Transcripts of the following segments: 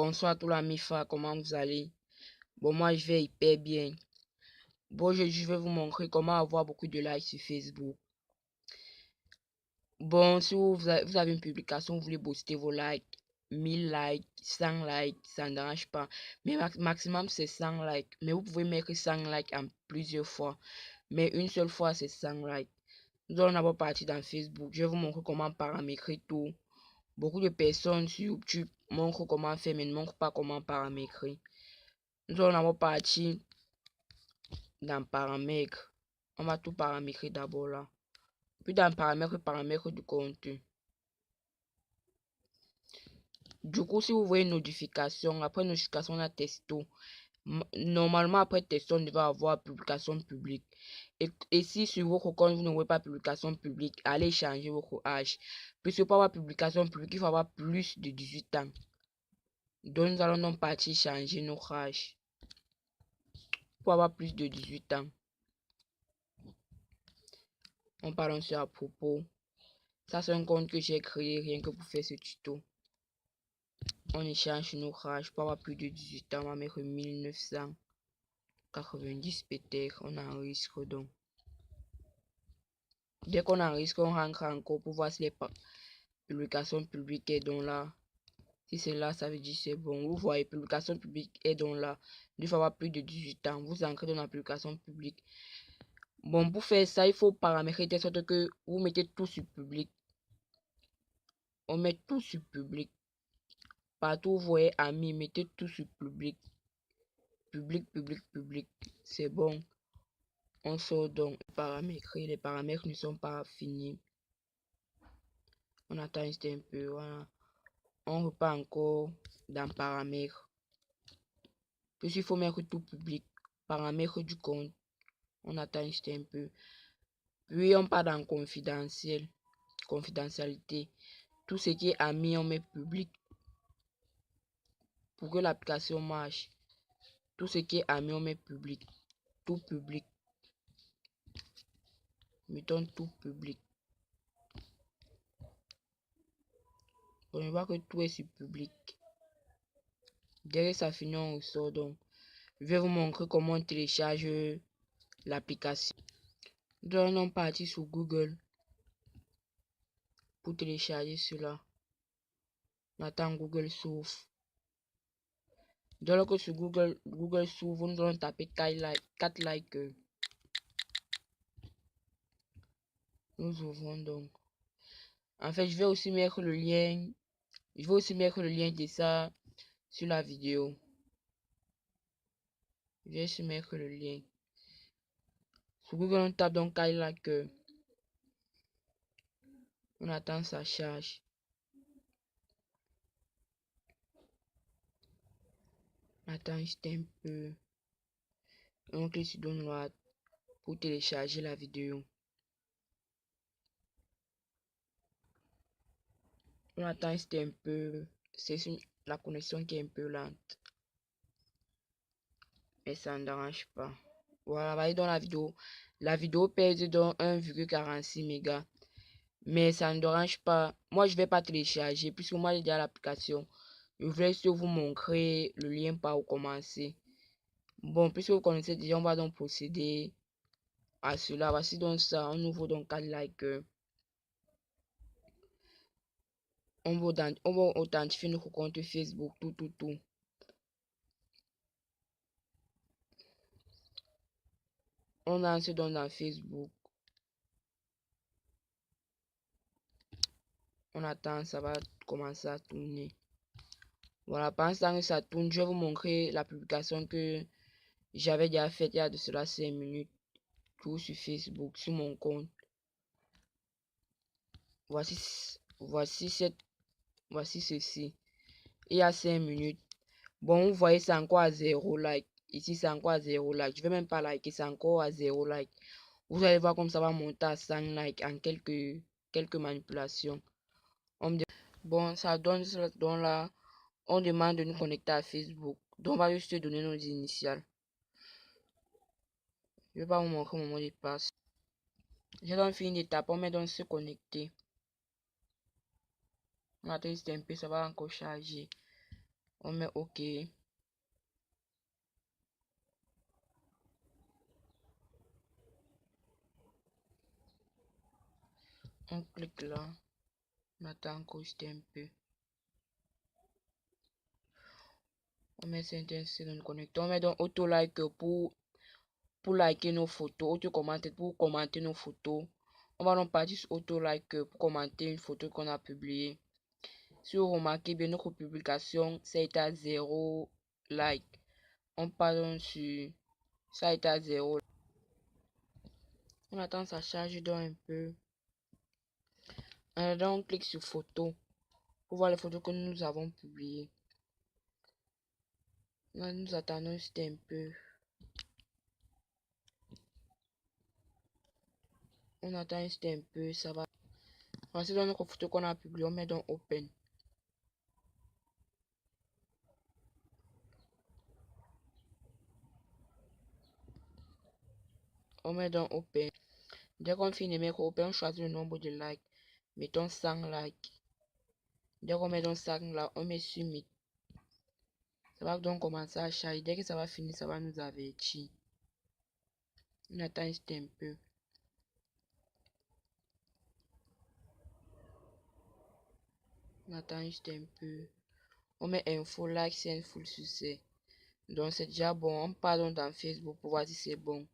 Bonsoir à tous la MIFA, comment vous allez? Bon, moi je vais hyper bien. Bon, je vais vous montrer comment avoir beaucoup de likes sur Facebook. Bon, si vous avez une publication, vous voulez booster vos likes, 1000 likes, 100 likes, ça ne dérange pas. Mais maximum c'est 100 likes. Mais vous pouvez mettre 100 likes en plusieurs fois. Mais une seule fois c'est 100 likes. Nous allons d'abord partir dans Facebook. Je vais vous montrer comment paramétrer tout. Beaucoup de personnes sur YouTube montrent comment faire, mais ne montrent pas comment paramétrer. Nous allons d'abord partir dans paramètres. On va tout paramétrer d'abord là. Puis dans paramètres du contenu. Du coup, si vous voyez notification, après notification, on a testo. Normalement, après testo, on devait avoir publication publique. Et si sur votre compte, vous ne voyez pas publication publique, allez changer votre âge. Puisque pour avoir publication publique, il faut avoir plus de 18 ans. Donc, nous allons donc partir changer notre âge. Pour avoir plus de 18 ans. On parle ensuite à propos. Ça, c'est un compte que j'ai créé rien que pour faire ce tuto. On échange nos rages pour avoir plus de 18 ans. On va mettre 1990 peut-être. On enregistre donc. Dès qu'on enregistre, on rentre encore pour voir si les publications publiques est donc là. Si c'est là, ça veut dire c'est bon. Vous voyez, publication publique est donc là. Il faut avoir plus de 18 ans. Vous entrez dans la publication publique. Bon, pour faire ça, il faut paramétrer de sorte que vous mettez tout sur public. On met tout sur public. Partout vous voyez amis, mettez tout sur public. Public. C'est bon. On sort donc les paramètres. Les paramètres ne sont pas finis. On attend juste un peu. Voilà. On repart encore dans paramètres. Puis il faut mettre tout public. Paramètres du compte. On attend juste un peu. Puis on part dans confidentiel. Confidentialité. Tout ce qui est amis, on met public. Pour que l'application marche. Tout ce qui est amis, on met public. Tout public. Mettons tout public. On voit que tout est sur public. Dès que ça finit, on ressort donc. Je vais vous montrer comment on télécharge l'application. Nous allons partir sur Google pour télécharger cela. On attend Google s'ouvre. Dès que sur Google s'ouvre, nous allons taper 4 likes. Nous ouvrons donc. En fait, je vais aussi mettre le lien. Je vais aussi mettre le lien de ça sur la vidéo. Je vais aussi mettre le lien. Sur Google, on tape donc 4 likes. On attend sa charge. On attend juste un peu. On clique sur download pour télécharger la vidéo. On attend juste un peu. C'est la connexion qui est un peu lente. Mais ça ne dérange pas. Voilà, voyez dans la vidéo. La vidéo pèse dans 1,46 mégas. Mais ça ne dérange pas. Moi, je vais pas télécharger puisque moi j'ai déjà l'application. Je voulais juste vous montrer le lien par où commencer. Bon, puisque vous connaissez déjà, on va donc procéder à cela. Voici donc ça. On ouvre donc 4 likes. On va authentifier notre compte Facebook. Tout. On lance donc dans Facebook. On attend, ça va commencer à tourner. Voilà, pendant ce temps que ça tourne, je vais vous montrer la publication que j'avais déjà faite il y a de cela 5 minutes. Tout sur Facebook, sur mon compte. Voici ceci. Il y a 5 minutes. Bon, vous voyez, c'est encore à 0 like. Ici, c'est encore à 0 like. Je vais même pas liker, c'est encore à 0 like. Vous allez voir comme ça va monter à 100 likes en quelques manipulations. Bon, ça donne là. On demande de nous connecter à Facebook. Donc, on va juste donner nos initiales. Je vais pas vous montrer mon mot de passe. J'ai donc fini d'étape. On met donc se connecter. On attend juste un peu, ça va encore charger. On met OK. On clique là. On attend encore juste un peu. On met Saint-Inscrit dans le connecteur. On met donc auto-like pour liker nos photos. Auto-commenter pour commenter nos photos. On va donc partir sur auto-like pour commenter une photo qu'on a publiée. Si vous remarquez bien, notre publication, ça est à 0 like. On part donc sur... Ça est à 0. On attend ça charge donc un peu. Donc on clique sur photo pour voir les photos que nous avons publiées. Là, nous attendons juste un peu. On attend juste un peu, ça va. Voici donc notre photo qu'on a publiée. On met donc open. On met donc open. Dès qu'on finit de mettre open, on choisit le nombre de likes. Mettons 100 likes. Dès qu'on met donc 100 là, on met submit. Ça va donc commencer à charger. Dès que ça va finir, ça va nous avertir. On attend juste un peu. On attend juste un peu. On met info, like, c'est un full succès. Donc c'est déjà bon. On part donc dans Facebook pour voir si c'est bon.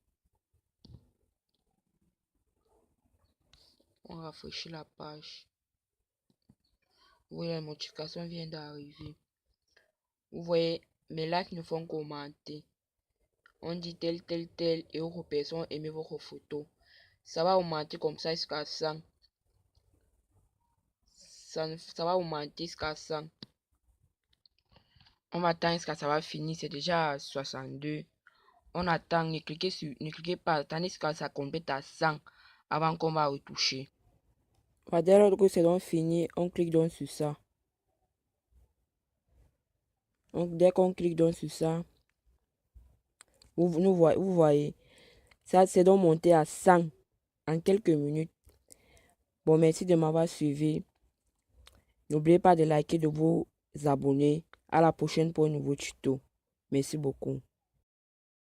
On rafraîchit la page. Vous voyez, la notification vient d'arriver. Vous voyez, mes likes ne font qu'augmenter. On dit tel et autres personnes aiment votre photo. Ça va augmenter comme ça jusqu'à 100. Ça va augmenter jusqu'à 100. On va attendre jusqu'à ça va finir. C'est déjà à 62. On attend, ne cliquez pas, attendez jusqu'à ça complète à 100 avant qu'on va retoucher. Dès lors que c'est donc fini, on clique donc sur ça. Donc dès qu'on clique donc sur ça, vous voyez, ça c'est donc monté à 100 en quelques minutes. Bon, merci de m'avoir suivi. N'oubliez pas de liker, de vous abonner. À la prochaine pour un nouveau tuto. Merci beaucoup.